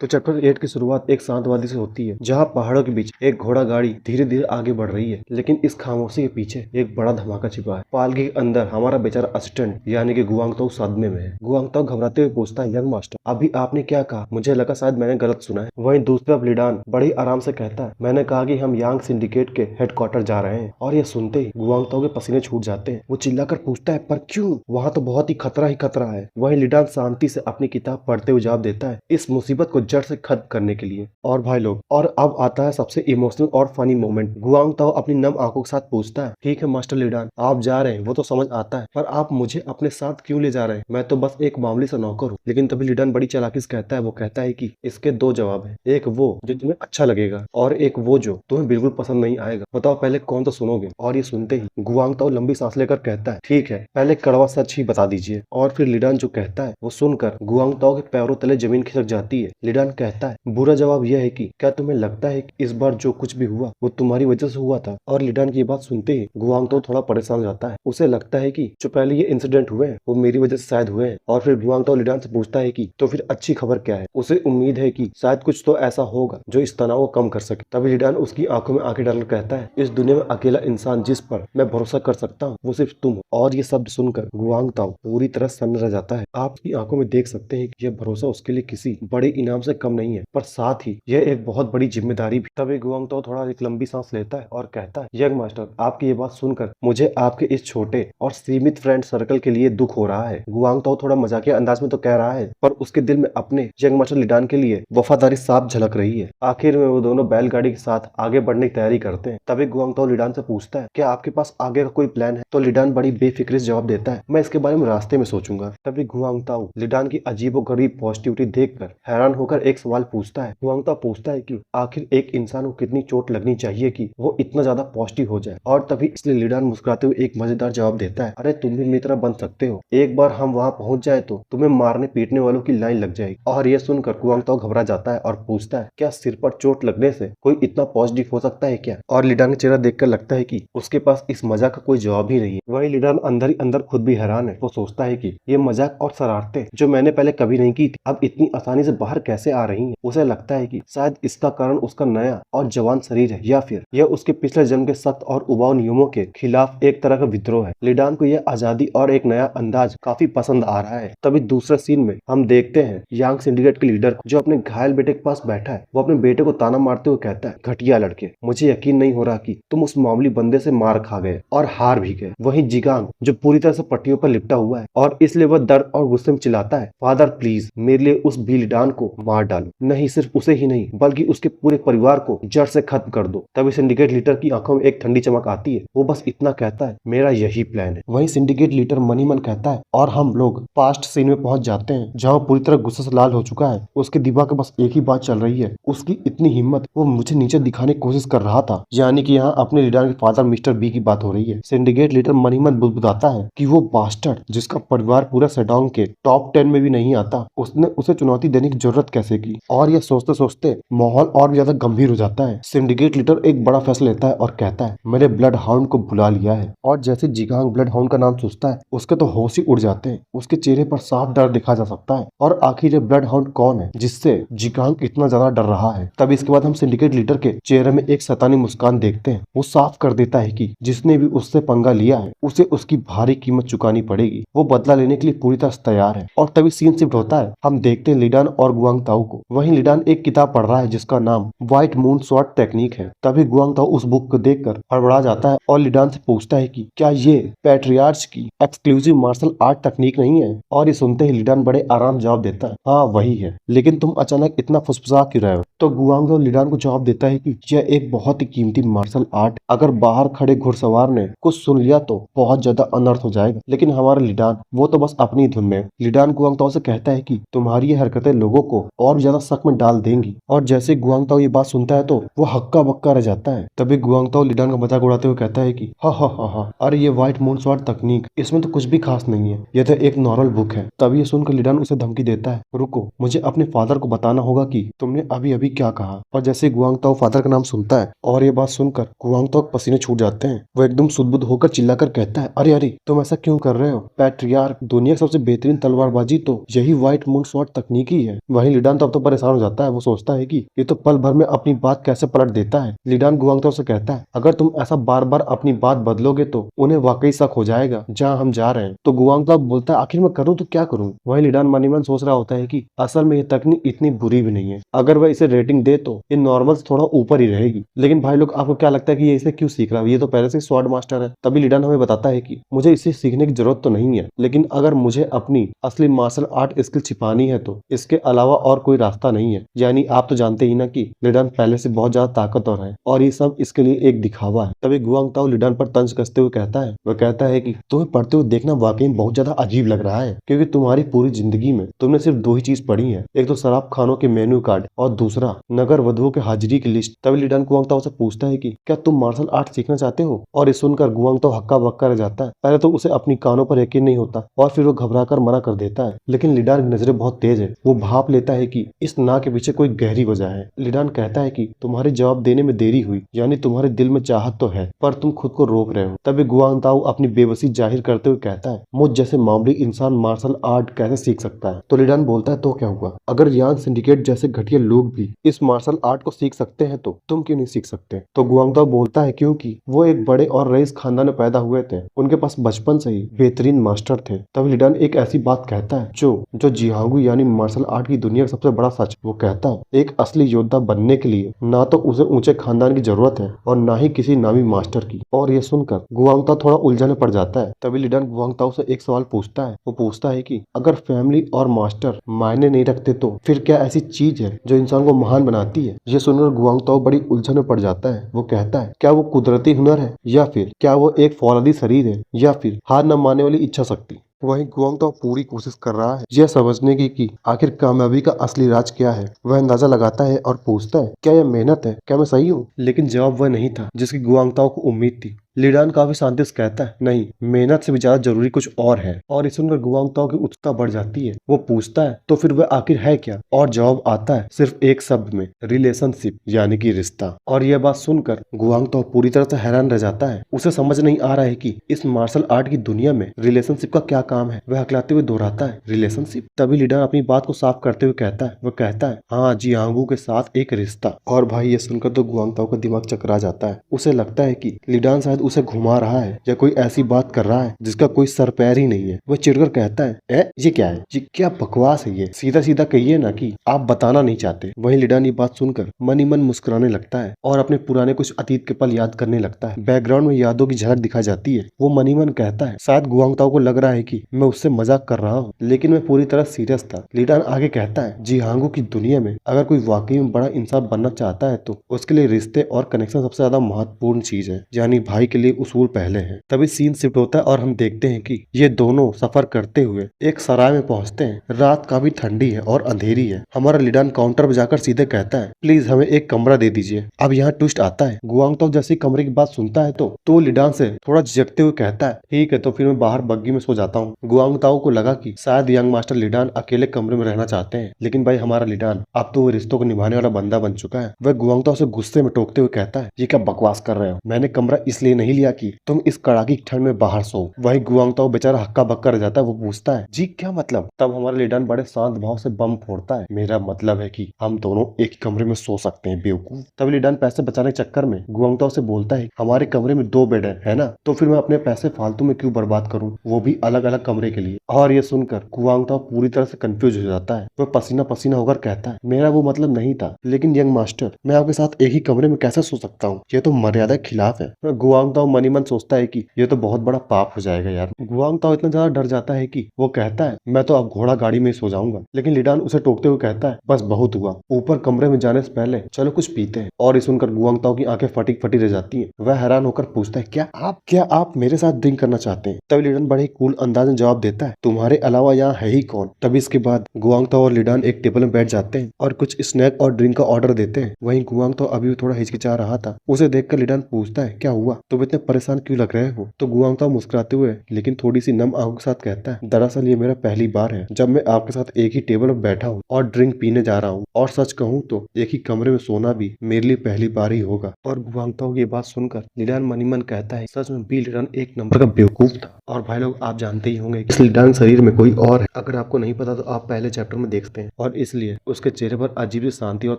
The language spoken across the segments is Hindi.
तो चैप्टर 8 की शुरुआत एक शांत वादी से होती है जहां पहाड़ों के बीच एक घोड़ा गाड़ी धीरे धीरे आगे बढ़ रही है। लेकिन इस खामोशी के पीछे एक बड़ा धमाका छिपा है। पालकी के अंदर हमारा बेचारा असिस्टेंट यानी कि गुआंगताओ सदमे में है। गुआंगताओ घबराते हुए पूछता है, यंग मास्टर अभी आपने क्या कहा? मुझे लगा शायद मैंने गलत सुना है। वहीं दूसरी तरफ लिडान बड़ी आराम से कहता है, मैंने कहा कि हम यांग सिंडिकेट के हेडक्वार्टर जा रहे हैं। और ये सुनते ही गुआंगताओ के पसीने छूट जाते हैं। वो चिल्लाकर पूछता है, पर क्यों? वहाँ तो बहुत ही खतरा है। वहीं लिडान शांति से अपनी किताब पढ़ते हुए जवाब देता है, इस मुसीबत को जड़ से खत्म करने के लिए। और भाई लोग, और अब आता है सबसे इमोशनल और फनी मोमेंट। गुआंगताओ अपनी नम आंखों के साथ पूछता है, ठीक है मास्टर लिडान, आप जा रहे हैं वो तो समझ आता है, पर आप मुझे अपने साथ क्यों ले जा रहे हैं? मैं तो बस एक मामूली सा नौकर हूँ। लेकिन तभी लिडान बड़ी चालाकी से कहता है, वो कहता है कि इसके दो जवाब है, एक वो जो तुम्हें अच्छा लगेगा और एक वो जो तुम्हें बिल्कुल पसंद नहीं आएगा। बताओ पहले कौन सा सुनोगे? और ये सुनते ही गुआंगताओ लंबी सांस लेकर कहता है, ठीक है पहले कड़वा सच ही बता दीजिए। और फिर लिडान जो कहता है वो सुनकर गुआंगताओ के पैरों तले जमीन खिसक जाती है। लिडान कहता है, बुरा जवाब यह है कि क्या तुम्हें लगता है कि इस बार जो कुछ भी हुआ वो तुम्हारी वजह से हुआ था? और लिडान की बात सुनते ही गुआंगताओ थोड़ा परेशान हो जाता है। उसे लगता है कि जो पहले ये इंसिडेंट हुए हैं वो मेरी वजह से शायद हुए हैं। और फिर गुआंगताओ लिडान से पूछता है कि तो फिर अच्छी खबर क्या है? उसे उम्मीद है कि शायद कुछ तो ऐसा होगा जो इस तनाव को कम कर सके। तभी लिडान उसकी आंखों में आंखें डालकर कहता है, इस दुनिया में अकेला इंसान जिस पर मैं भरोसा कर सकता हूँ वो सिर्फ तुम हो। और ये शब्द सुनकर गुआंगताओ पूरी तरह सन्न रह जाता है। आप उसकी आंखों में देख सकते हैं कि यह भरोसा उसके लिए किसी बड़े इनाम से कम नहीं है, पर साथ ही यह एक बहुत बड़ी जिम्मेदारी भी। तभी गुआंगताओ थोड़ा एक लंबी सांस लेता है और कहता है, यंग मास्टर आपकी ये बात सुनकर मुझे आपके इस छोटे और सीमित फ्रेंड सर्कल के लिए दुख हो रहा है। गुआंगताओ थोड़ा मजाकिया अंदाज में तो कह रहा है, पर उसके दिल में अपने यंग मास्टर लिडान के लिए वफादारी साफ झलक रही है। आखिर में वो दोनों बैलगाड़ी के साथ आगे बढ़ने की तैयारी करते हैं। तभी गुआंगताओ लिडान से पूछता है, क्या आपके पास आगे का कोई प्लान है? तो लिडान बड़ी बेफिक्री से जवाब देता है, मैं इसके बारे में रास्ते में सोचूंगा। तभी गुआंगताओ लिडान की अजीबोगरीब पॉजिटिविटी देखकर हैरान होकर एक सवाल पूछता है। गुआंगताओ पूछता है कि आखिर एक इंसान को कितनी चोट लगनी चाहिए कि वो इतना ज्यादा पॉजिटिव हो जाए? और तभी इसलिए लिडान मुस्कुराते हुए एक मजेदार जवाब देता है, अरे तुम भी मेरी तरह बन सकते हो। एक बार हम वहाँ पहुंच जाए तो तुम्हें मारने पीटने वालों की लाइन लग जाएगी। और यह सुनकर गुआंगताओ घबरा जाता है और पूछता है, क्या सिर पर चोट लगने से कोई इतना पॉजिटिव हो सकता है क्या? और लिडान का चेहरा देखकर लगता है कि उसके पास इस मजाक का कोई जवाब ही नहीं है। वही लिडान अंदर ही अंदर खुद भी हैरान है। वो सोचता है कि ये मजाक और शरारतें जो मैंने पहले कभी नहीं की थी अब इतनी आसानी से बाहर कैसे आ रही हैं। उसे लगता है कि शायद इसका कारण उसका नया और जवान शरीर है, या फिर यह उसके पिछले जन्म के सख्त और उबाऊ नियमों के खिलाफ एक तरह का विद्रोह है। लिडान को यह आजादी और एक नया अंदाज काफी पसंद आ रहा है। तभी दूसरे सीन में हम देखते हैं यांग सिंडिकेट के लीडर जो अपने घायल बेटे के पास बैठा है। वो अपने बेटे को ताना मारते हुए कहता है, घटिया लड़के, मुझे यकीन नहीं हो रहा कि तुम उस मामूली बंदे से मार खा गए और हार भी गए। वहीं जिगांग जो पूरी तरह से पट्टियों पर लिपटा हुआ है और इसलिए वह दर्द और गुस्से में चिल्लाता है, फादर प्लीज मेरे लिए उस लिडान को मार डालो, नहीं सिर्फ उसे ही नहीं बल्कि उसके पूरे परिवार को जड़ से खत्म कर दो। तभी सिंडिकेट लीडर की आंखों में एक ठंडी चमक आती है। वो बस इतना कहता है, मेरा यही प्लान है। वहीं सिंडिकेट लीडर मनी मन कहता है, और हम लोग पास्ट सीन में पहुंच जाते हैं जहाँ पूरी तरह गुस्से से लाल हो चुका है। उसके दिमाग में बस एक ही बात चल रही है, उसकी इतनी हिम्मत, वो मुझे नीचे दिखाने की कोशिश कर रहा था। यानी कि यहाँ अपने लीडर के फादर मिस्टर बी की बात हो रही है। सिंडिकेट लीडर मनी मन बुदबुदाता है कि वो बास्टर्ड जिसका परिवार पूरा सेडोंग के टॉप 10 में भी नहीं आता, उसने उसे चुनौती देने की जरूरत कैसे की? और यह सोचते सोचते माहौल और भी ज्यादा गंभीर हो जाता है। सिंडिकेट लीडर एक बड़ा फैसला लेता है और कहता है, मैंने ब्लड हाउंड को बुला लिया है। और जैसे जिगांग ब्लड हाउंड का नाम सोचता है उसके तो होश ही उड़ जाते हैं। उसके चेहरे पर साफ डर दिखा जा सकता है। और आखिर ये ब्लड हाउंड कौन है जिससे जिगांग इतना ज्यादा डर रहा है? तभी इसके बाद हम सिंडिकेट लीडर के चेहरे में एक शैतानी मुस्कान देखते हैं। वो साफ कर देता है कि जिसने भी उससे पंगा लिया है उसे उसकी भारी कीमत चुकानी पड़ेगी। वो बदला लेने के लिए पूरी तरह तैयार है। और तभी सीन शिफ्ट होता है, हम देखते हैं लिडान और गुआंगताओ को। वहीं लिडान एक किताब पढ़ रहा है जिसका नाम व्हाइट मून स्वॉर्ड टेक्निक है। तभी गुआंगताओ उस बुक को देखकर हड़बड़ा जाता है और लिडान से पूछता है कि क्या ये पैट्रियार्च की एक्सक्लूसिव मार्शल आर्ट तकनीक नहीं है? और ये सुनते ही लिडान बड़े आराम जवाब देता है, हाँ वही है, लेकिन तुम अचानक इतना फुसफुसा क्यों रहे हो? तो गुआंगताओ लिडान को जवाब देता है कि यह एक बहुत ही कीमती मार्शल आर्ट, अगर बाहर खड़े घुड़सवार ने कुछ सुन लिया तो बहुत ज्यादा अनर्थ हो जाएगा। लेकिन हमारा लिडान वो तो बस अपनी धुन में। लिडान गुआंगताओ से कहता है कि तुम्हारी ये हरकतें लोगों को और ज्यादा शक में डाल देंगी। और जैसे गुआंगताओ ये बात सुनता है तो वो हक्का बक्का रह जाता है। तभी गुआंगताओ लिडान का मजाक उड़ाते हुए कहता है कि हा हा हा हा, अरे ये व्हाइट मून स्वॉर्ड तकनीक, इसमें तो कुछ भी खास नहीं है, यह तो एक नॉर्मल बुक है। तभी ये सुनकर लिडान उसे धमकी देता है, रुको, मुझे अपने फादर को बताना होगा कि तुमने अभी अभी क्या कहा। और जैसे गुआंगताओ फादर का नाम सुनता है और ये बात सुनकर गुआंगताओ के पसीने छूट जाते हैं। वो एकदम सुदबुद होकर चिल्लाकर कहता है, अरे अरे तुम ऐसा क्यों कर रहे हो? पैट्रियार्क, दुनिया की सबसे बेहतरीन तलवारबाजी तो यही व्हाइट मून स्वॉर्ड तकनीक ही है। वहीं लिडान तो अब तो परेशान हो जाता है। वो सोचता है कि ये तो पल भर में अपनी बात कैसे पलट देता है। लिडान गुआंगताओ से कहता है अगर तुम ऐसा बार बार अपनी बात बदलोगे तो उन्हें वाकई शक हो जाएगा जहाँ हम जा रहे हैं। तो गुआंगताओ बोलता है आखिर मैं करूँ तो क्या करूँ। वही लिडान मन ही मन सोच रहा होता है कि असल में ये तकनीक इतनी बुरी भी नहीं है। अगर वह इसे रेटिंग दे तो ये नॉर्मल से थोड़ा ऊपर ही रहेगी। लेकिन भाई लोग आपको क्या लगता है कि ये इसे क्यों सीख रहा है? ये तो पहले से स्वॉर्ड मास्टर है। तभी लिडान हमें बताता है कि मुझे इसे सीखने की जरूरत तो नहीं है, लेकिन अगर मुझे अपनी असली मार्शल आर्ट स्किल छिपानी है तो इसके अलावा और कोई रास्ता नहीं है। यानी आप तो जानते ही ना कि लिडान पहले से बहुत ज्यादा ताकतवर है और ये सब इसके लिए एक दिखावा है। तभी गुआंगताओ लिडान पर तंज कसते हुए कहता है, वह कहता है कि तुम्हें पढ़ते हुए देखना वाकई में बहुत ज्यादा अजीब लग रहा है, क्योंकि तुम्हारी पूरी जिंदगी में तुमने सिर्फ दो ही चीज पढ़ी है, एक तो शराब खानों के मेन्यू कार्ड और दूसरा नगर वधुओं के हाजिरी की लिस्ट। तभी लिडान गुआंगताओ से पूछता है कि क्या तुम मार्शल आर्ट सीखना चाहते हो? और ये सुनकर गुआंगताओ हक्का बक्का रह जाता है। पहले तो उसे अपनी कानों पर यकीन नहीं होता और फिर वो घबराकर मना कर देता है। लेकिन लिडान की नजरें बहुत तेज है। वो भाप लेता है कि इस ना के पीछे कोई गहरी वजह है। लिडान कहता है कि तुम्हारे जवाब देने में देरी हुई, यानी तुम्हारे दिल में चाहत तो है पर तुम खुद को रोक रहे हो। तभी गुआंगताओ अपनी बेबसी जाहिर करते हुए कहता है मुझ जैसे मामूली इंसान मार्शल आर्ट कैसे सीख सकता है? तो लिडान बोलता है तो क्या हुआ, अगर यांग सिंडिकेट जैसे घटिया लोग भी इस मार्शल आर्ट को सीख सकते हैं तो तुम क्यों नहीं सीख सकते? तो गुआंगताओ बोलता है क्योंकि वो एक बड़े और रईस खानदान में पैदा हुए थे, उनके पास बचपन से ही बेहतरीन मास्टर थे। तब लिडान एक ऐसी बात कहता है जो जिहांगू यानी मार्शल आर्ट की दुनिया का सबसे बड़ा सच। वो कहता है एक असली योद्धा बनने के लिए ना तो उसे ऊंचे खानदान की जरूरत है और ना ही किसी नामी मास्टर की। और ये सुनकर गुआंगताओ थोड़ा उलझन में पड़ जाता है। तभी लिडान गुआंगताओ से एक सवाल पूछता है। वो पूछता है कि अगर फैमिली और मास्टर मायने नहीं रखते तो फिर क्या ऐसी चीज है जो इंसान को महान बनाती है? ये सुनकर गुआंगताओ बड़ी उलझन में पड़ जाता है। वो कहता है क्या वो कुदरती हुनर है, या फिर क्या वो एक फौलादी शरीर है, या फिर हार न मानने वाली इच्छा शक्ति? वहीं गुआंगताओ पूरी कोशिश कर रहा है यह समझने की कि आखिर कामयाबी का असली राज क्या है। वह अंदाजा लगाता है और पूछता है क्या यह मेहनत है, क्या मैं सही हूँ? लेकिन जवाब वह नहीं था जिसकी गुआंगताओ को उम्मीद थी। लिडान काफी शांति से कहता है नहीं, मेहनत से भी ज्यादा जरूरी कुछ और है। और इस सुनकर गुआंगताओ की उत्सुकता बढ़ जाती है। वो पूछता है तो फिर वह आखिर है क्या? और जवाब आता है सिर्फ एक शब्द में, रिलेशनशिप यानी कि रिश्ता। और यह बात सुनकर गुआंगताओ पूरी तरह से हैरान रह जाता है। उसे समझ नहीं आ रहा है कि इस मार्शल आर्ट की दुनिया में रिलेशनशिप का क्या काम है। वह हकलाते हुए दोहराता है रिलेशनशिप। तभी लिडान अपनी बात को साफ करते हुए कहता है, वह कहता है हाँ, जियांगू के साथ एक रिश्ता। और भाई ये सुनकर तो गुआंगताओ का दिमाग चकरा जाता है। उसे लगता है कि लिडान शायद उसे घुमा रहा है या कोई ऐसी बात कर रहा है जिसका कोई सर पैर ही नहीं है। वह चिढ़कर कहता है ये क्या है, ये क्या बकवास है, ये सीधा सीधा कहिए ना कि आप बताना नहीं चाहते। वहीं लिडान ये बात सुनकर मन ही मन मुस्कुराने लगता है और अपने पुराने कुछ अतीत के पल याद करने लगता है। बैकग्राउंड में यादों की झलक दिखाई जाती है। वो मन ही मन कहता है शायद गुआंगताओ को लग रहा है कि मैं उससे मजाक कर रहा हूँ, लेकिन मैं पूरी तरह सीरियस था। लिडान आगे कहता है जियांगू की दुनिया में अगर कोई वाकई में बड़ा इंसान बनना चाहता है तो उसके लिए रिश्ते और कनेक्शन सबसे ज्यादा महत्वपूर्ण चीज है, यानी भाई के लिए उसूल पहले है। तभी सीन शिफ्ट होता है और हम देखते हैं कि ये दोनों सफर करते हुए एक सराय में पहुंचते हैं। रात काफी ठंडी है और अंधेरी है। हमारा लिडान काउंटर पर जाकर सीधे कहता है प्लीज हमें एक कमरा दे दीजिए। अब यहाँ ट्विस्ट आता है। गुआंगताओ जैसी कमरे की बात सुनता है तो लिडान से थोड़ा झिझकते हुए कहता है ठीक है, तो फिर मैं बाहर बग्गी में सो जाता हूँ। गुआंगताओ को लगा कि शायद यंग मास्टर लिडान अकेले कमरे में रहना चाहते हैं, लेकिन भाई हमारा लिडान अब तो वो रिश्तों को निभाने वाला बंदा बन चुका है। वह गुआंगताओ से गुस्से में टोकते हुए कहता है ये क्या बकवास कर रहे हो, मैंने कमरा इसलिए नहीं लिया कि तुम इस कड़ाकी की ठंड में बाहर सो। वही गुआंगताओ बेचारा हक्का बक्का रह जाता है। वो पूछता है जी क्या मतलब? तब हमारा लिडान बड़े शांत भाव से बम फोड़ता है मेरा मतलब है कि हम दोनों एक ही कमरे में सो सकते हैं बेवकूफ। तब लिडान पैसे बचाने के चक्कर में गुआंगताओ से बोलता है हमारे कमरे में 2 बेड है ना, तो फिर मैं अपने पैसे फालतू में क्यों बर्बाद करूं, वो भी अलग अलग कमरे के लिए। और ये सुनकर गुआंगताओ पूरी तरह से कंफ्यूज हो जाता है। वह पसीना पसीना होकर कहता है मेरा वो मतलब नहीं था, लेकिन यंग मास्टर मैं आपके साथ एक ही कमरे में कैसे सो सकता हूँ, ये तो मर्यादा के खिलाफ है। गुआंगताओ मन ही मन सोचता है कि ये तो बहुत बड़ा पाप हो जाएगा यार। गुआंगताओ इतना ज्यादा डर जाता है कि वो कहता है मैं तो अब घोड़ा गाड़ी में सो जाऊंगा। लेकिन लिडान उसे टोकते हुए कहता है बस बहुत हुआ, ऊपर कमरे में जाने से पहले चलो कुछ पीते हैं। और ये सुनकर गुआंगताओ की आंखें फटी फटी रह जाती हैं। वह हैरान होकर पूछता है क्या आप मेरे साथ ड्रिंक करना चाहते हैं? तब लिडान बड़े कूल अंदाज में जवाब देता है तुम्हारे अलावा यहाँ है ही कौन। तभी इसके बाद गुआंगताओ और लिडान एक टेबल में बैठ जाते हैं और कुछ स्नैक और ड्रिंक का ऑर्डर देते हैं। वहीं गुआंगताओ अभी भी थोड़ा हिचकिचा रहा था। उसे देखकर लिडान पूछता है क्या हुआ, तुम इतने परेशान क्यों लग रहे हो? तो गुआंगताओ मुस्कुराते हुए लेकिन थोड़ी सी नम आंखों के साथ कहता है दरअसल ये मेरा पहली बार है जब मैं आपके साथ एक ही टेबल पर बैठा हूँ और ड्रिंक पीने जा रहा हूँ, और सच कहूँ तो एक ही कमरे में सोना भी मेरे लिए पहली बार ही होगा। और गुआंगताओ की बात सुनकर लिडान मन ही मन कहता है सच में भी लिडान एक नंबर का बेवकूफ था। और भाई लोग आप जानते ही होंगे कि लिडान शरीर में कोई और है। अगर आपको नहीं पता तो आप पहले चैप्टर में देखते हैं और इसलिए उसके चेहरे पर अजीब सी शांति और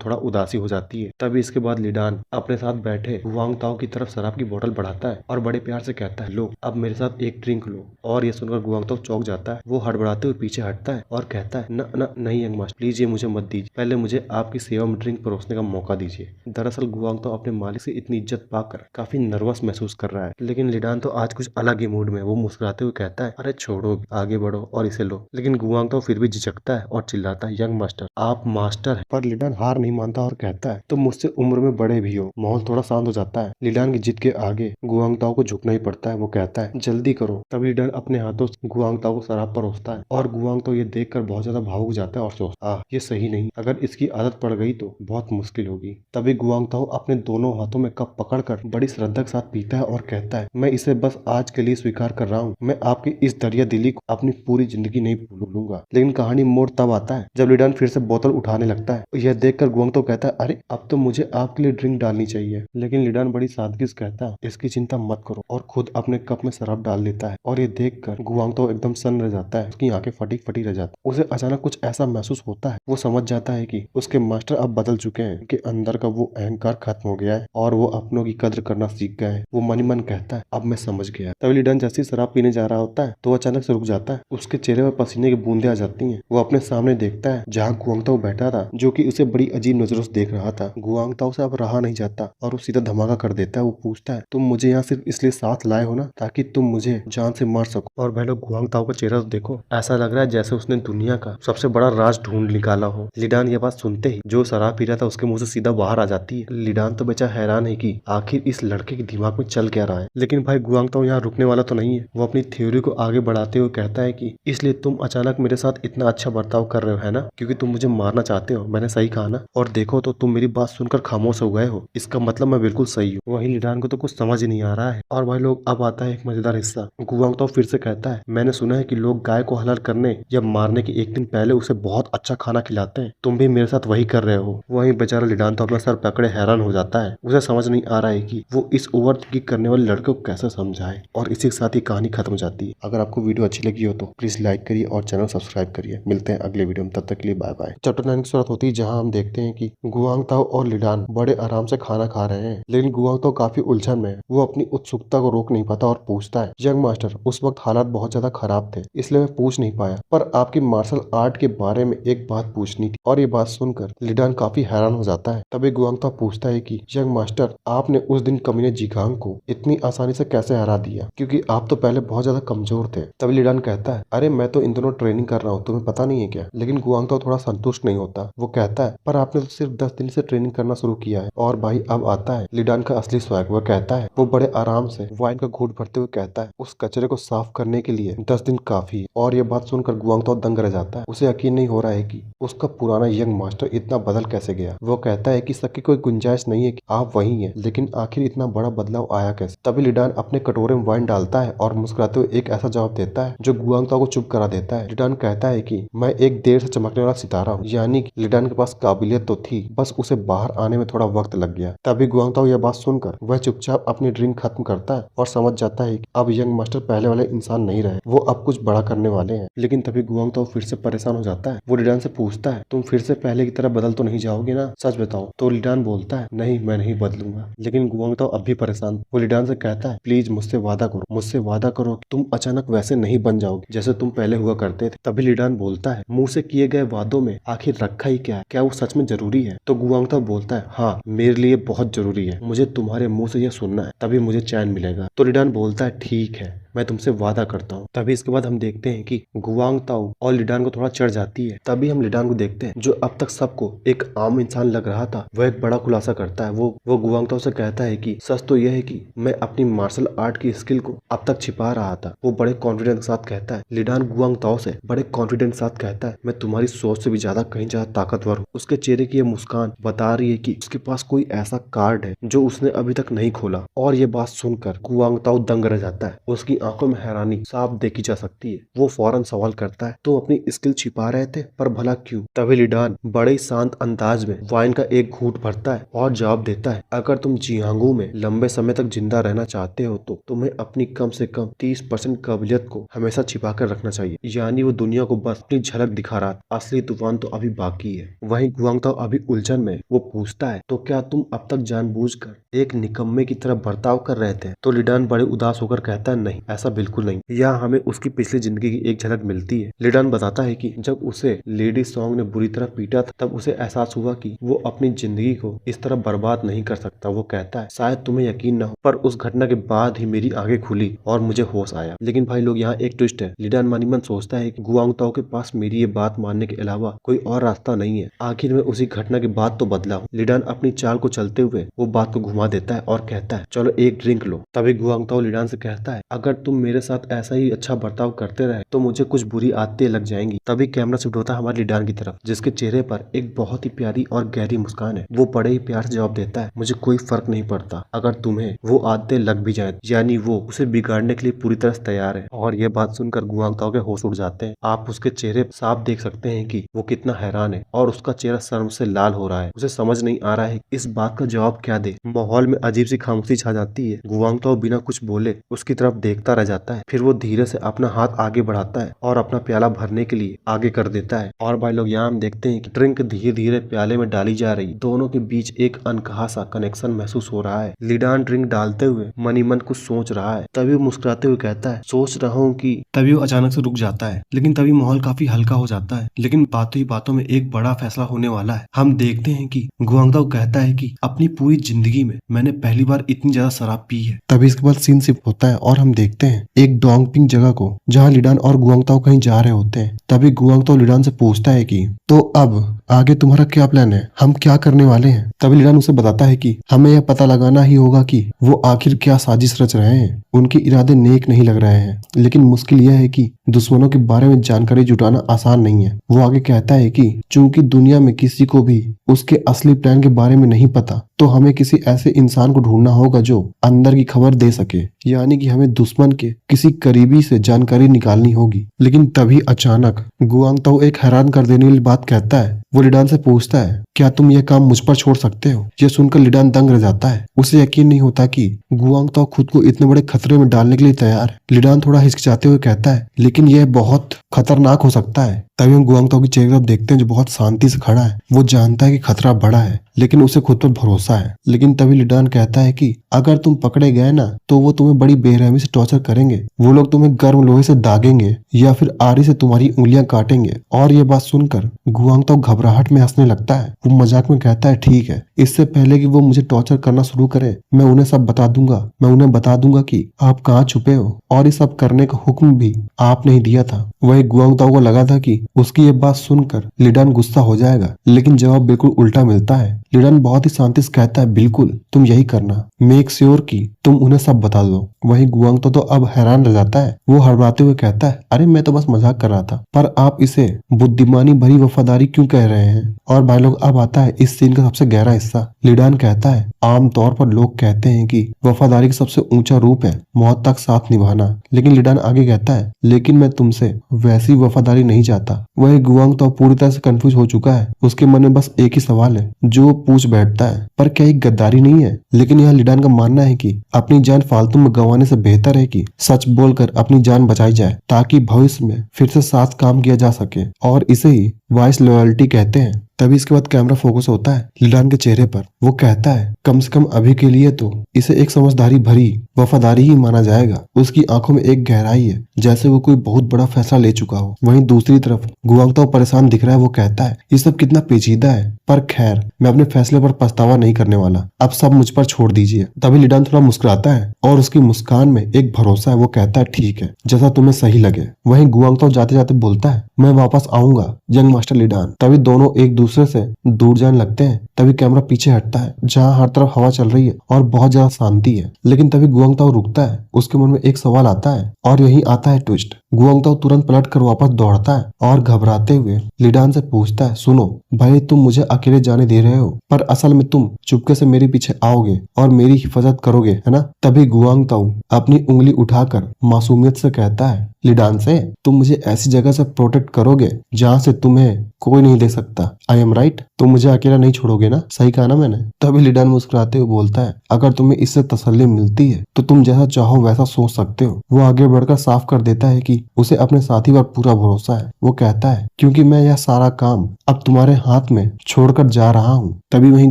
थोड़ा उदासी हो जाती है। तभी इसके बाद लिडान अपने साथ बैठे हुआंग ताओ की तरफ शराब की बोतल बढ़ाता है और बड़े प्यार से कहता है, लो अब मेरे साथ एक ड्रिंक लो। और ये सुनकर गुआंग ताओ चौंक जाता है। वो हड़बड़ाते हुए पीछे हटता है और कहता है, न न नहीं यंग मास्टर, प्लीज ये मुझे मत दीजिए, पहले मुझे आपकी सेवा में ड्रिंक परोसने का मौका दीजिए। दरअसल गुआंग ताओ अपने मालिक से इतनी इज्जत पाकर काफी नर्वस महसूस कर रहा है, लेकिन लिडान तो आज कुछ अलग ही मूड में। वो मुस्कुराते हुए कहता है, अरे छोड़ो, आगे बढ़ो और इसे लो। लेकिन गुआंग ताओ फिर भी झिझकता है और चिल्लाता है, यंग मास्टर आप मास्टर है। पर लिडान हार नहीं मानता और कहता है, तुम मुझसे उम्र में बड़े भी हो। माहौल थोड़ा शांत हो जाता है। लिडान की जिद के आगे गुआंग ताओ को झुकना ही पड़ता है। वो कहता है, जल्दी करो। तभी लिडान अपने हाथों से गुआंग ताओ को शराब परोसता है और गुआंग ताओ ये देखकर बहुत ज्यादा भावुक जाता है और सोचता, ये सही नहीं, अगर इसकी आदत पड़ गई तो बहुत मुश्किल होगी। तभी गुआंग ताओ अपने दोनों हाथों में कप पकड़कर बड़ी श्रद्धा के साथ पीता है और कहता है, मैं इसे बस आज के लिए स्वीकार कर रहा हूँ। मैं आपकी इस दरिया दिली को अपनी पूरी जिंदगी नहीं भूलूंगा। लेकिन कहानी मोड़ तब आता है जब लिडान फिर से बोतल उठाने लगता है। यह देखकर गुआंग ताओ कहता है, अरे अब तो मुझे आपके लिए ड्रिंक डालनी चाहिए। लेकिन लिडान बड़ी सादगी से कहता है, इसकी चिंता मत करो, और खुद अपने कप में शराब डाल देता है। और ये देखकर गुआंग ताओ एकदम सन्न रह जाता है। उसकी आंखें फटी फटी रह जाती है। उसे अचानक कुछ ऐसा महसूस होता है। वो समझ जाता है कि उसके मास्टर अब बदल चुके हैं, उनके अंदर का वो अहंकार खत्म हो गया है और वो अपनों की कद्र करना सीख गए हैं। वो मन ही मन कहता है, अब मैं समझ गया। तभी लिडान जैसे शराब पीने जा रहा होता है तो अचानक से रुक जाता है। उसके चेहरे पर पसीने की बूंदें आ जाती हैं। वो अपने सामने देखता है जहाँ गुआंग ताओ बैठा था, जो कि उसे बड़ी अजीब नजरों से देख रहा था। गुआंग ताओ से अब रहा नहीं जाता और वो सीधा धमाका कर देता है। वो पूछता है, तुम मुझे यहाँ सिर्फ इसलिए साथ लाए हो ना, ताकि तुम मुझे जान से मार सको। और भाई लोग गुआंग ताओ का चेहरा तो देखो, ऐसा लग रहा है जैसे उसने दुनिया का सबसे बड़ा राज ढूंढ निकाला हो। लिडान ये बात सुनते ही जो शराब पी रहा था उसके मुंह से सीधा बाहर आ जाती है। लिडान तो बेचारा हैरान है कि आखिर इस लड़के के दिमाग में चल क्या रहा है। लेकिन भाई गुआंग ताओ यहाँ रुकने वाला तो नहीं है। वो अपनी थ्योरी को आगे बढ़ाते हुए कहता है कि इसलिए तुम अचानक मेरे साथ इतना अच्छा बर्ताव कर रहे हो, है ना, क्योंकि तुम मुझे मारना चाहते हो। मैंने सही कहा ना? और देखो तो तुम मेरी बात सुनकर खामोश हो गए हो, इसका मतलब मैं बिल्कुल सही हूँ। वही लिडान को तो कुछ समझ ही नहीं आ रहा है। और भाई लोग अब आता है एक मजेदार हिस्सा। गुआंग ताओ फिर से कहता है, मैंने सुना है कि लोग गाय को हलाल करने या मारने के एक दिन पहले उसे बहुत अच्छा खाना खिलाते हैं। तुम भी मेरे साथ वही कर रहे हो। वही बेचारा लिडान तो अपना सर पकड़े हैरान हो जाता है। उसे समझ नहीं आ रहा है कि वो इस ओवर थिंकिंग करने वाले लड़के को कैसे समझाए। और इसी के साथ ही कहानी खत्म हो जाती है। अगर आपको वीडियो अच्छी लगी हो तो प्लीज लाइक करिए और चैनल सब्सक्राइब करिए। मिलते हैं अगले वीडियो में, तब तक के लिए बाय बाय। चैप्टर 9 की शुरुआत होती है जहाँ हम देखते हैं कि गुआंग ताओ और लिडान बड़े आराम से खाना खा रहे हैं। लेकिन गुआंग ताओ काफी उलझन में है। वो अपनी उत्सुकता को रोक नहीं पाता और पूछता है, यंग मास्टर उस वक्त हालात बहुत ज्यादा खराब थे इसलिए मैं पूछ नहीं पाया, पर आपकी मार्शल आर्ट के बारे में एक बात पूछनी थी। और ये बात सुनकर लिडान काफी हैरान हो जाता है। तभी गुआंग ताओ पूछता है कि यंग मास्टर आपने उस दिन कमीने जिगांग को इतनी आसानी से कैसे हरा दिया, क्योंकि आप तो पहले बहुत ज्यादा कमजोर थे। तभी लिडान कहता है, अरे मैं तो इन दोनों ट्रेनिंग कर रहा हूँ, तुम्हें पता नहीं है क्या? लेकिन गुआंग ताओ थोड़ा संतुष्ट नहीं होता। वो कहता है, पर आपने तो सिर्फ 10 दिन से ट्रेनिंग करना शुरू किया है। और भाई अब आता है लिडान का असली स्वैग। वो कहता है, वो बड़े आराम से वाइन का घूंट भरते हुए कहता है, उस कचरे को साफ करने के लिए 10 दिन काफी है। और ये बात सुनकर गुआंग ताओ दंग रह जाता है। उसे यकीन नहीं हो रहा है कि उसका पुराना यंग मास्टर इतना बदल कैसे गया। वो कहता है कि शक की कोई गुंजाइश नहीं है कि आप वही हैं, लेकिन आखिर इतना बड़ा बदलाव आया कैसे? तभी लिडान अपने कटोरे में वाइन डालता है और मुस्कुराते हुए एक ऐसा जवाब देता है जो गुआंग ताओ को चुप करा देता है। लिडान कहता है कि मैं एक देर से चमकने वाला सितारा हूँ। यानी कि लिडान के पास काबिलियत तो थी, बस उसे बाहर आने में थोड़ा वक्त लग गया। तभी गुआंग ताओ यह बात सुनकर वह चुपचाप अपनी ड्रिंक खत्म करता है और समझ जाता है कि अब यंग मास्टर पहले वाले इंसान नहीं रहे, वो अब कुछ बड़ा करने वाले हैं। लेकिन तभी गुआंग ताओ फिर से परेशान हो जाता है। वो लिडान से पूछता है, तुम फिर से पहले की तरह बदल तो नहीं जाओगे ना, सच बताओ? तो लिडान बोलता है, नहीं मैं नहीं बदलूंगा। लेकिन गुआंग ताओ अब भी परेशान। वो लिडान से कहता है, प्लीज मुझसे वादा करो, मुझसे वादा करो कि तुम अचानक वैसे नहीं बन जाओगे जैसे तुम पहले हुआ करते थे। तभी लिडान बोलता है, मुंह से किए गए वादों में आखिर रखा ही क्या है? क्या वो सच में जरूरी है? तो गुआंग ताओ बोलता है, हाँ मेरे लिए बहुत जरूरी है, मुझे तुम्हारे मुंह से यह सुनना है, तभी मुझे चैन मिलेगा। तो लिडान बोलता है, ठीक है मैं तुमसे वादा करता हूँ। तभी इसके बाद हम देखते हैं कि गुआंग ताओ और लिडान को थोड़ा चढ़ जाती है। तभी हम लिडान को देखते हैं जो अब तक सबको एक आम इंसान लग रहा था, वह एक बड़ा खुलासा करता है। वो गुआंग ताओ से कहता है कि सच तो यह है कि मैं अपनी मार्शल आर्ट की स्किल को अब तक छिपा रहा था। वो बड़े कॉन्फिडेंस के साथ कहता है। लिडान गुआंग ताओ से बड़े कॉन्फिडेंस के साथ कहता है, मैं तुम्हारी सोच से भी ज्यादा कहीं ज्यादा ताकतवर हूँ। उसके चेहरे की यह मुस्कान बता रही है कि उसके पास कोई ऐसा कार्ड है जो उसने अभी तक नहीं खोला। और ये बात सुनकर गुआंग ताओ दंग रह जाता है। उसकी आंखों में हैरानी साफ देखी जा सकती है। वो फौरन सवाल करता है, तुम अपनी स्किल छिपा रहे थे, पर भला क्यों? तभी लिडान बड़े ही शांत अंदाज में वाइन का एक घूंट भरता है और जवाब देता है, अगर तुम जियांगू में लंबे समय तक जिंदा रहना चाहते हो तो तुम्हें अपनी कम से कम 30% काबिलियत को हमेशा छिपा कर रखना चाहिए, यानी वो दुनिया को बस अपनी झलक दिखा रहा था, असली तूफान तो अभी बाकी है। वहीं गुआंगताओ अभी उलझन में, वो पूछता है तो क्या तुम अब तक जानबूझकर एक निकम्मे की तरह बर्ताव कर रहे थे? तो लिडान बड़े उदास होकर कहता है नहीं, ऐसा बिल्कुल नहीं। यहाँ हमें उसकी पिछली जिंदगी की एक झलक मिलती है। लिडान बताता है कि जब उसे लेडी सॉन्ग ने बुरी तरह पीटा था तब उसे एहसास हुआ कि वो अपनी जिंदगी को इस तरह बर्बाद नहीं कर सकता। वो कहता है शायद तुम्हें यकीन न हो, पर उस घटना के बाद ही मेरी आंखें खुली और मुझे होश आया। लेकिन भाई लोग यहाँ एक ट्विस्ट है। लिडान मन ही मन सोचता है कि गुआंगताओ के पास मेरी ये बात मानने के अलावा कोई और रास्ता नहीं है। आखिर में उसी घटना के बाद तो बदला हूँ। लिडान अपनी चाल को चलते हुए वो बात को घुमा देता है और कहता है चलो एक ड्रिंक लो। तभी गुआंगताओ लिडान से कहता है अगर तुम मेरे साथ ऐसा ही अच्छा बर्ताव करते रहे तो मुझे कुछ बुरी आदतें लग जाएंगी। तभी कैमरा शिफ्ट होता है हमारे लिडान की तरफ, जिसके चेहरे पर एक बहुत ही प्यारी और गहरी मुस्कान है। वो बड़े ही प्यार से जवाब देता है मुझे कोई फर्क नहीं पड़ता अगर तुम्हें वो आदतें लग भी जाए, यानी वो उसे बिगाड़ने के लिए पूरी तरह से तैयार है। और ये बात सुनकर गुआंगताओ के होश उड़ जाते हैं। आप उसके चेहरे साफ देख सकते हैं कि वो कितना हैरान है और उसका चेहरा शर्म से लाल हो रहा है। उसे समझ नहीं आ रहा है इस बात का जवाब क्या दे। माहौल में अजीब सी खामोशी छा जाती है। गुआंगताओ बिना कुछ बोले उसकी तरफ देखता रह जाता है। फिर वो धीरे से अपना हाथ आगे बढ़ाता है और अपना प्याला भरने के लिए आगे कर देता है। और भाई लोग यहाँ हम देखते हैं कि ड्रिंक धीरे धीरे प्याले में डाली जा रही। दोनों के बीच एक अनकहा सा कनेक्शन महसूस हो रहा है। लिडान ड्रिंक डालते हुए मन ही मन कुछ सोच रहा है। तभी वो मुस्कुराते हुए कहता है सोच रहा हूँ कि। तभी वो अचानक से रुक जाता है, लेकिन तभी माहौल काफी हल्का हो जाता है। लेकिन बातों ही बातों में एक बड़ा फैसला होने वाला है। हम देखते हैं कि गुआंगताओ कहता है कि अपनी पूरी जिंदगी में मैंने पहली बार इतनी ज्यादा शराब पी है। तभी इसके बाद सीन शिफ्ट होता है और हम देखते हैं एक डोंगपिंग जगह को, जहाँ लिडान और गुआंगताओ कहीं जा रहे होते हैं। तभी गुआंगताओ लिडान से पूछता है कि तो अब आगे तुम्हारा क्या प्लान है, हम क्या करने वाले हैं? तभी लिडान उसे बताता है कि हमें यह पता लगाना ही होगा कि वो आखिर क्या साजिश रच रहे हैं। उनके इरादे नेक नहीं लग रहे हैं, लेकिन मुश्किल यह है कि दुश्मनों के बारे में जानकारी जुटाना आसान नहीं है। वो आगे कहता है कि चूंकि दुनिया में किसी को भी उसके असली प्लान के बारे में नहीं पता, तो हमें किसी ऐसे इंसान को ढूंढना होगा जो अंदर की खबर दे सके, यानी कि हमें दुश्मन के किसी करीबी से जानकारी निकालनी होगी। लेकिन तभी अचानक गुआंगताओ एक हैरान कर देने वाली बात कहता है। वो लिडान से पूछता है क्या तुम यह काम मुझ पर छोड़ सकते हो? यह सुनकर लिडान दंग रह जाता है। उसे यकीन नहीं होता कि गुआंगताओ खुद को इतने बड़े खतरे में डालने के लिए तैयार है। लिडान थोड़ा हिचकिचाते हुए कहता है लेकिन यह बहुत खतरनाक हो सकता है। तभी हम गुआंगताओ की चेहरे पर देखते हैं जो बहुत शांति से खड़ा है। वो जानता है कि खतरा बड़ा है, लेकिन उसे खुद पर भरोसा है। लेकिन तभी लिडान कहता है कि अगर तुम पकड़े गए ना तो वो तुम्हें बड़ी बेरहमी से टॉर्चर करेंगे। वो लोग तुम्हें गर्म लोहे से दागेंगे या फिर आरी से तुम्हारी उंगलियां काटेंगे। और ये बात सुनकर गुआंगताओ घबराहट में हंसने लगता है। वो मजाक में कहता है ठीक है, इससे पहले कि वो मुझे टॉर्चर करना शुरू करे मैं उन्हें सब बता दूंगा। मैं उन्हें बता दूंगा कि आप कहाँ छुपे हो और ये सब करने का हुक्म भी आपने ही दिया था। वही गुआंगताओ को लगा था कि उसकी ये बात सुनकर लिडान गुस्सा हो जाएगा, लेकिन जवाब बिल्कुल उल्टा मिलता है। लिडान बहुत ही शांति से कहता है बिल्कुल तुम यही करना, मेक श्योर कि तुम उन्हें सब बता दो। वही गुआंगताओ तो अब हैरान रह जाता है। वो हड़बड़ाते हुए कहता है अरे मैं तो बस मजाक कर रहा था, पर आप इसे बुद्धिमानी भरी वफादारी क्यों कह रहे हैं? और भाई लोग अब आता है इस सीन का सबसे गहरा हिस्सा। लिडान कहता है आमतौर पर लोग कहते हैं कि वफादारी का सबसे ऊंचा रूप है मौत तक साथ निभाना, लेकिन लिडान आगे कहता है लेकिन मैं तुमसे वैसी वफादारी नहीं चाहता। वही गुआंगताओ पूरी तरह से कंफ्यूज हो चुका है। उसके मन में बस एक ही सवाल है जो पूछ बैठता है, पर क्या एक गद्दारी नहीं है? लेकिन यहाँ लिडान का मानना है कि अपनी जान फालतू में गंवाने से बेहतर है कि सच बोलकर अपनी जान बचाई जाए, ताकि भविष्य में फिर से साथ काम किया जा सके। और इसे ही वाइस लॉयल्टी कहते हैं। तभी इसके बाद कैमरा फोकस होता है लिडान के चेहरे पर। वो कहता है कम से कम अभी के लिए तो इसे एक समझदारी भरी वफादारी ही माना जाएगा। उसकी आंखों में एक गहराई है जैसे वो कोई बहुत बड़ा फैसला ले चुका हो। वहीं दूसरी तरफ गुआंगताओ परेशान दिख रहा है। वो कहता है ये सब कितना पेचीदा है, पर खैर मैं अपने फैसले पर पछतावा नहीं करने वाला, अब सब मुझ पर छोड़ दीजिए। तभी लिडान थोड़ा मुस्कुराता है और उसकी मुस्कान में एक भरोसा है। वो कहता है ठीक है, जैसा तुम्हें सही लगे। वहीं गुआंगताओ जाते जाते बोलता है मैं वापस आऊंगा यंग मास्टर लिडान। तभी दोनों एक दूसरे से दूर जाने लगते हैं। तभी कैमरा पीछे हटता है जहाँ हर तरफ हवा चल रही है और बहुत ज्यादा शांति है। लेकिन तभी गुआंगताओ रुकता है। उसके मन में एक सवाल आता है और यही आता है ट्विस्ट। गुआंगताओ तुरंत पलट कर वापस दौड़ता है और घबराते हुए लिडान से पूछता है सुनो भाई, तुम मुझे अकेले जाने दे रहे हो, पर असल में तुम चुपके से मेरे पीछे आओगे और मेरी हिफाजत करोगे, है ना? तभी गुआंगताओ अपनी उंगली उठाकर मासूमियत से कहता है लिडान से तुम मुझे ऐसी जगह से प्रोटेक्ट करोगे जहाँ से तुम्हें कोई नहीं देख सकता। I am right? तुम मुझे अकेला नहीं छोड़ोगे रहोगे ना, सही कहा ना मैंने? तभी लिडान मुस्कुराते हुए बोलता है, अगर तुम्हें इससे तसल्ली मिलती है तो तुम जैसा चाहो वैसा सोच सकते हो। वो आगे बढ़कर साफ कर देता है कि उसे अपने साथी पर पूरा भरोसा है। वो कहता है, क्योंकि मैं यह सारा काम अब तुम्हारे हाथ में छोड़कर जा रहा हूँ। तभी वहीं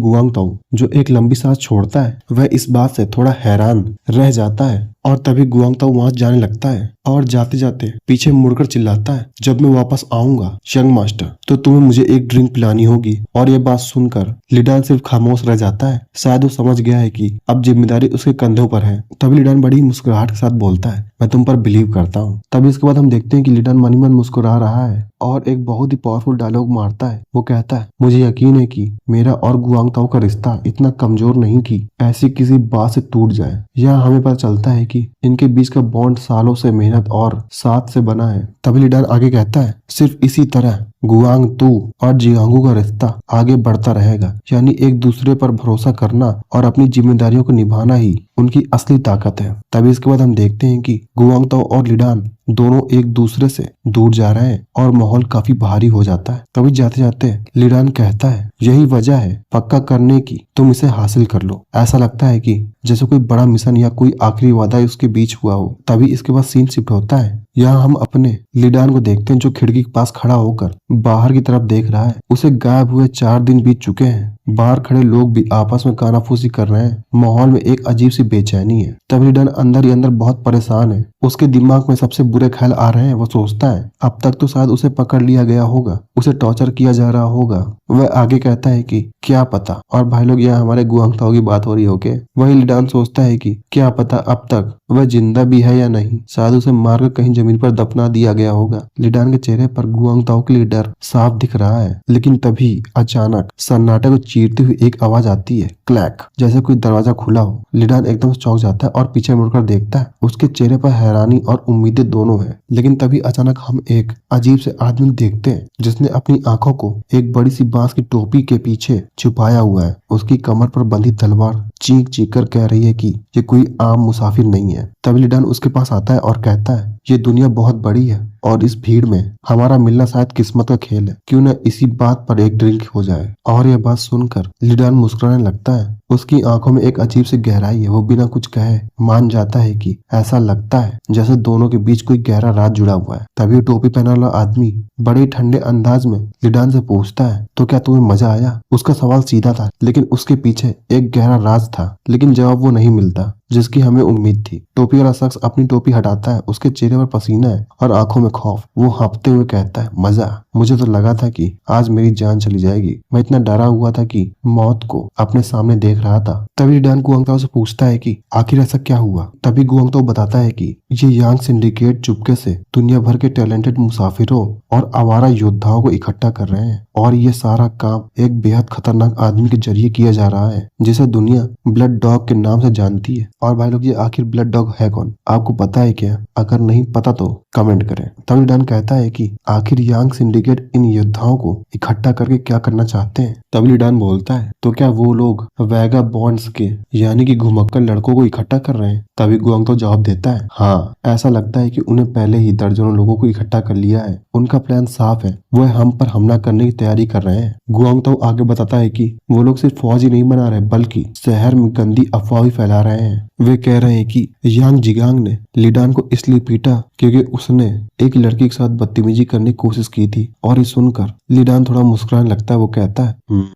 गुआंगताओ, जो एक लंबी सांस छोड़ता है, वह इस बात से थोड़ा हैरान रह जाता है। और तभी गुआंगताओ वहां जाने लगता है और जाते जाते पीछे मुड़कर चिल्लाता है, जब मैं वापस आऊंगा यंग मास्टर तो तुम्हें मुझे एक ड्रिंक पिलानी होगी। और ये बात सुनकर लिडान सिर्फ खामोश रह जाता है। शायद वो समझ गया है कि अब जिम्मेदारी उसके कंधों पर है। तभी लिडान बड़ी मुस्कुराहट के साथ बोलता है, मैं तुम पर बिलीव करता हूँ। तभी इसके बाद हम देखते हैं कि लिडान मन ही मन मुस्कुरा रहा है और एक बहुत ही पावरफुल डायलॉग मारता है। वो कहता है, मुझे यकीन है कि मेरा और गुआंगताओ का रिश्ता इतना कमजोर नहीं कि ऐसी किसी बात से टूट जाए। यह हमें पता चलता है कि इनके बीच का बॉन्ड सालों से मेहनत और साथ से बना है। तभी लिडान आगे कहता है, सिर्फ इसी तरह गुआंग तू और जियांगू का रिश्ता आगे बढ़ता रहेगा। यानी एक दूसरे पर भरोसा करना और अपनी जिम्मेदारियों को निभाना ही उनकी असली ताकत है। तभी इसके बाद हम देखते हैं कि गुआंगताओ और लिडान दोनों एक दूसरे से दूर जा रहे हैं और माहौल काफी भारी हो जाता है। तभी जाते जाते लिडान कहता है, यही वजह है पक्का करने की, तुम इसे हासिल कर लो। ऐसा लगता है कि जैसे कोई बड़ा मिशन या कोई आखिरी वादा उसके बीच हुआ हो। तभी इसके बाद सीन शिफ्ट होता है। यहाँ हम अपने लिडान को देखते हैं जो खिड़की के पास खड़ा होकर बाहर की तरफ देख रहा है। उसे गायब हुए 4 दिन बीत चुके हैं। बाहर खड़े लोग भी आपस में कानाफूसी कर रहे हैं। माहौल में एक अजीब सी बेचैनी है। तब लिडान अंदर ही अंदर बहुत परेशान है। उसके दिमाग में सबसे बुरे ख्याल आ रहे हैं। वो सोचता है, अब तक तो शायद उसे पकड़ लिया गया होगा, उसे टॉर्चर किया जा रहा होगा। वह आगे कहता है कि क्या पता, और भाई लोग यहाँ हमारे गुआंगताओ की बात हो रही हो के। वही लिडान सोचता है कि क्या पता अब तक वह जिंदा भी है या नहीं, शायद उसे मारकर कहीं जमीन पर दफना दिया गया होगा। लिडान के चेहरे पर गुआंगताओ के लिए डर साफ दिख रहा है। लेकिन तभी अचानक सन्नाटे को चीरती हुई एक आवाज आती है, क्लैक, जैसे कोई दरवाजा खुला हो। लिडान एकदम से चौंक जाता है और पीछे मुड़कर देखता है। उसके चेहरे पर हैरानी और उम्मीदें दोनों है। लेकिन तभी अचानक हम एक अजीब से आदमी देखते हैं जिसने अपनी आंखों को एक बड़ी सी बांस की टोपी के पीछे छुपाया हुआ है। उसकी कमर पर बंधी तलवार चीख चीख कर कह रही है कि ये कोई आम मुसाफिर नहीं है। तभी लिडान उसके पास आता है और कहता है, ये दुनिया बहुत बड़ी है और इस भीड़ में हमारा मिलना शायद किस्मत का खेल है। क्यों न इसी बात पर एक ड्रिंक हो जाए। और यह बात सुनकर लिडान मुस्कुराने लगता है। उसकी आंखों में एक अजीब सी गहराई है। वो बिना कुछ कहे मान जाता है कि ऐसा लगता है जैसे दोनों के बीच कोई गहरा राज जुड़ा हुआ है। तभी टोपी पहना वाला आदमी बड़े ठंडे अंदाज में लिडान से पूछता है, तो क्या तुम्हें मजा आया? उसका सवाल सीधा था, लेकिन उसके पीछे एक गहरा राज था। लेकिन जवाब वो नहीं मिलता जिसकी हमें उम्मीद थी। टोपी वाला शख्स अपनी टोपी हटाता है। उसके चेहरे पर पसीना है और आंखों में खौफ। वो हाँफते हुए कहता है, मजा? मुझे तो लगा था कि आज मेरी जान चली जाएगी। मैं इतना डरा हुआ था कि मौत को अपने सामने देख रहा था। तभी लिडान गुआंगताओ से पूछता है कि आखिर ऐसा क्या हुआ? तभी गुआंगताओ बताता है कि ये यांग सिंडिकेट चुपके से दुनिया भर के टैलेंटेड मुसाफिरों और आवारा योद्धाओं को इकट्ठा कर रहे हैं और ये सारा काम एक बेहद खतरनाक आदमी के जरिए किया जा रहा है जिसे दुनिया ब्लड डॉग के नाम से जानती है। और भाई लोग, ये आखिर ब्लड डॉग है कौन? आपको पता है क्या? अगर नहीं पता तो कमेंट करें। तब लिडान कहता है कि आखिर यांग सिंडिकेट इन योद्धाओं को इकट्ठा करके क्या करना चाहते हैं? तब लिडान बोलता है, तो क्या वो लोग वैगा बॉन्ड्स के यानी कि घुमक्कड़ लड़कों को इकट्ठा कर रहे हैं? तभी गुआंगताओ जवाब देता है, हाँ, ऐसा लगता है कि उन्हें पहले ही दर्जनों लोगों को इकट्ठा कर लिया है। उनका प्लान साफ है, वो हम पर हमला करने की तैयारी कर रहे हैं। गुआंगताओ आगे बताता है कि वो लोग सिर्फ फौज ही नहीं बना रहे बल्कि शहर में गंदी अफवाह भी फैला रहे हैं। वे कह रहे हैं कि यांग जिगांग ने लिडान को इसलिए पीटा क्योंकि उसने एक लड़की के साथ बदतमीजी करने की कोशिश की थी। और ये सुनकर लिडान थोड़ा मुस्कुराने लगता है। वो कहता है,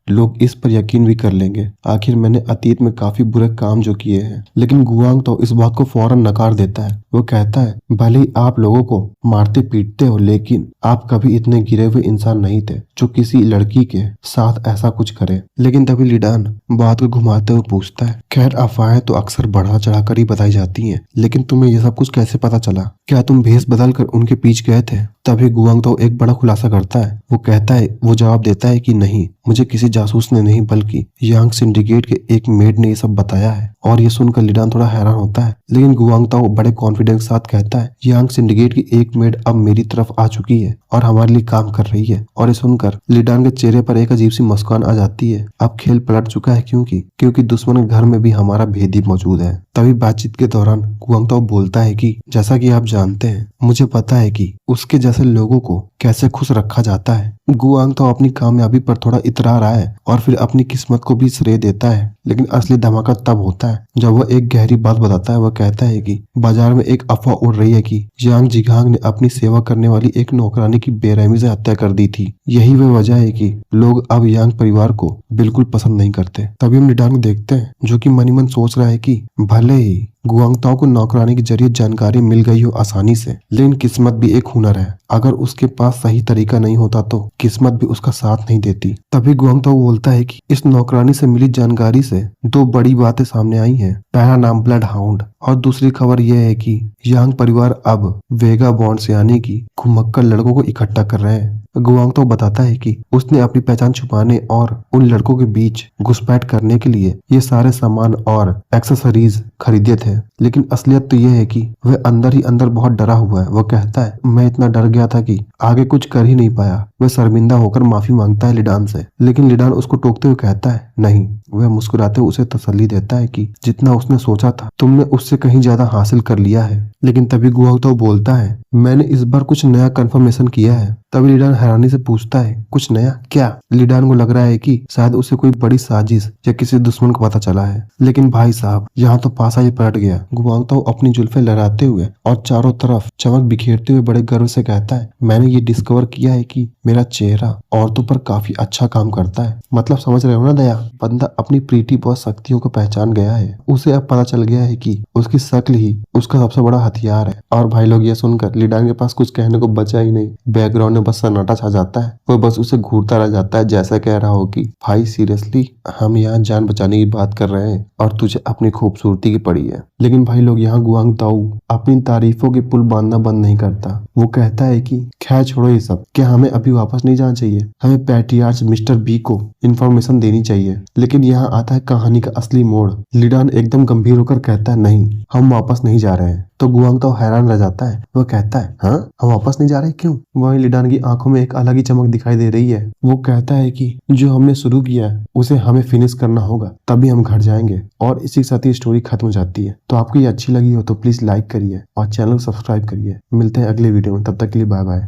लोग इस पर यकीन भी कर लेंगे। आखिर मैंने अतीत में काफी बुरे काम जो किए हैं। लेकिन गुआंगताओ इस बात को फौरन नकार देता है। वो कहता है, भले ही आप लोगों को मारते पीटते हो, लेकिन आप कभी इतने गिरे हुए इंसान नहीं थे जो किसी लड़की के साथ ऐसा कुछ करे। लेकिन तभी लिडान बात को घुमाते हुए पूछता है, खैर अफवाहें तो अक्सर बढ़ा चढ़ाकर ही बताई जाती हैं, लेकिन तुम्हें यह सब कुछ कैसे पता चला? क्या तुम भेष बदल कर उनके पीछे गए थे? तभी गुआंगताओ एक बड़ा खुलासा करता है। वो जवाब देता है कि नहीं, मुझे किसी जासूस ने नहीं बल्कि यांग सिंडिकेट के एक मेड ने ये सब बताया है। और ये सुनकर लिडान थोड़ा हैरान होता है। लेकिन गुआंगताओ बड़े कॉन्फिडेंस के साथ कहता है, यांग सिंडिकेट की एक मेड अब मेरी तरफ आ चुकी है और हमारे लिए काम कर रही है। और ये सुनकर लिडान के चेहरे पर एक अजीब सी मुस्कान आ जाती है। अब खेल पलट चुका है क्योंकि दुश्मन के घर में भी हमारा भेदी मौजूद है। तभी बातचीत के दौरान गुआंगताओ बोलता है कि जैसा कि आप जानते हैं, मुझे पता है कि उसके जैसे लोगों को कैसे खुश रखा जाता है। गुआंग तो अपनी कामयाबी पर थोड़ा इतरा रहा है और फिर अपनी किस्मत को भी श्रेय देता है, लेकिन असली धमाका तब होता है जब वह एक गहरी बात बताता है। वह कहता है कि बाजार में एक अफवाह उड़ रही है कि यांग जिगांग ने अपनी सेवा करने वाली एक नौकरानी की बेरहमी से हत्या कर दी थी। यही वह वजह है कि लोग अब यांग परिवार को बिल्कुल पसंद नहीं करते। तभी हम लिडांग देखते हैं जो कि मनी मन सोच रहा है कि भले ही गुआंगताओ को नौकरानी के जरिए जानकारी मिल गई हो आसानी से, लेकिन किस्मत भी एक हुनर है। अगर उसके पास सही तरीका नहीं होता तो किस्मत भी उसका साथ नहीं देती। तभी गुआंगताओ बोलता है कि इस नौकरानी से मिली जानकारी से दो बड़ी बातें सामने आई हैं। पहला नाम ब्लड हाउंड और दूसरी खबर यह है कि यांग परिवार अब वेगा बॉन्ड्स यानी कि घुमक्कड़ लड़कों को इकट्ठा कर रहे हैं। गुआंगताओ बताता है कि उसने अपनी पहचान छुपाने और उन लड़कों के बीच घुसपैठ करने के लिए ये सारे सामान और एक्सेसरीज खरीदे थे, लेकिन असलियत तो यह है कि वह अंदर ही अंदर बहुत डरा हुआ है। वह कहता है मैं इतना डर गया था कि आगे कुछ कर ही नहीं पाया। वह शर्मिंदा होकर माफी मांगता है लिडान से, लेकिन लिडान उसको टोकते हुए कहता है नहीं। वह मुस्कुराते हुए उसे तसल्ली देता है कि जितना उसने सोचा था तुमने उससे कहीं ज्यादा हासिल कर लिया है। लेकिन तभी गुआंगताओ बोलता है मैंने इस बार कुछ नया कंफर्मेशन किया है। तभी लिडान हैरानी से पूछता है कुछ नया क्या? लिडान को लग रहा है कि शायद उसे कोई बड़ी साजिश या किसी दुश्मन को पता चला है, लेकिन भाई साहब यहाँ तो पासा ही पलट गया। गुआंगताओ अपनी जुल्फे लहराते हुए और चारों तरफ चमक बिखेरते हुए बड़े गर्व से कहता है मैंने ये डिस्कवर किया है कि मेरा चेहरा औरतों पर काफी अच्छा काम करता है। मतलब समझ रहे हो ना दया, बंदा अपनी प्रीति बॉस शक्तियों को पहचान गया है। उसे अब पता चल गया है कि उसकी शक्ल ही उसका सबसे बड़ा हथियार है। और भाई लोग ये सुनकर लिडान के पास कुछ कहने को बचा ही नहीं। बैकग्राउंड में बस सन्नाटा छा जाता है। वो बस उसे घूरता रह जाता है जैसा कह रहा हो कि भाई सीरियसली हम यहाँ जान बचाने की बात कर रहे हैं और तुझे अपनी खूबसूरती की पड़ी है। लेकिन भाई लोग यहाँ गुआंगताओ अपनी तारीफों के पुल बांधना बंद नहीं करता। वो कहता है कि खैर छोड़ो ये सब, क्या हमें अभी वापस नहीं जाना चाहिए? हमें पैट्रियार्च मिस्टर बी को इन्फॉर्मेशन देनी चाहिए। लेकिन यहाँ आता है कहानी का असली मोड़। लिडान एकदम गंभीर होकर कहता है नहीं, हम वापस नहीं जा रहे हैं। तो गुआंगताओ हैरान रह जाता है। वह कहता है हाँ हम वापस नहीं जा रहे, क्यों? वहीं लिडान की आंखों में एक अलग ही चमक दिखाई दे रही है। वो कहता है कि जो हमने शुरू किया है उसे हमें फिनिश करना होगा, तभी हम घर जाएंगे। और इसी के साथ ही स्टोरी खत्म हो जाती है। तो आपको ये अच्छी लगी हो तो प्लीज लाइक करिए और चैनल को सब्सक्राइब करिए। मिलते हैं अगले वीडियो में, तब तक के लिए बाय बाय।